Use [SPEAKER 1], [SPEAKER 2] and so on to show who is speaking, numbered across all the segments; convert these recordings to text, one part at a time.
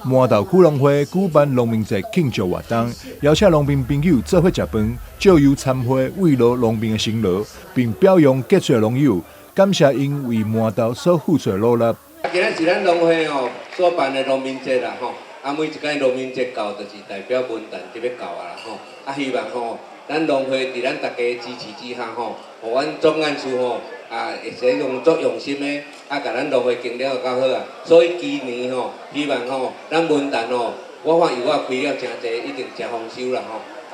[SPEAKER 1] 麻豆区农会举办农民节庆祝活动，邀请农民朋友做伙食饭，借由参会慰劳农民的辛劳，并表扬杰出的农友，感谢因为麻豆所付出的努力。
[SPEAKER 2] 今仔是咱农会所办的农民节啦每一届农民节到就是代表文旦就要到啦希望咱农会伫咱大家支持之下互阮总干事会使用足用心的甲咱农会经营到好所以今年希望咱文旦我看油开了真济，一定真丰收啦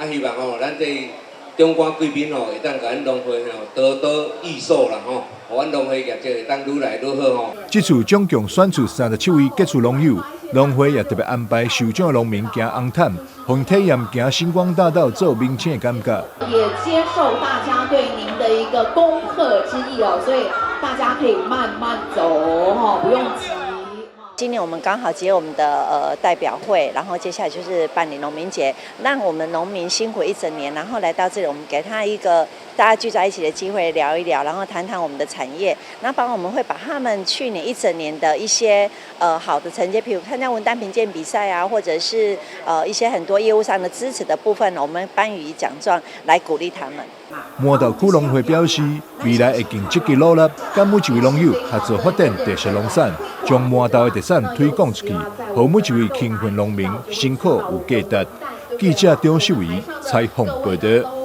[SPEAKER 2] 希望咱这中官贵宾会当甲咱农会多多益寿啦互阮农会业绩会当愈来愈好
[SPEAKER 1] 这次总共选出37位杰出农友，农会也特别安排受奖的农民行红毯，让体验行星光大道做明星的感觉。
[SPEAKER 3] 也接受大家对您的一个功课之意所以大家可以慢慢走不用急。
[SPEAKER 4] 今年我们刚好接我们的代表会，然后接下来就是办理农民节，让我们农民辛苦一整年，然后来到这里，我们给他一个大家聚在一起的机会，聊一聊，然后谈谈我们的产业，然后我们会把他们去年一整年的一些好的成绩，比如参加文旦评鉴比赛啊，或者是一些很多业务上的支持的部分，我们颁予奖状来鼓励他们。
[SPEAKER 1] 麻豆区农会表示，未来会更积极努力，跟每一位农友合作发展特色农产，将麻豆的特产推广出去，让每一位勤奋农民辛苦有价值。记者张秀仪采访报道。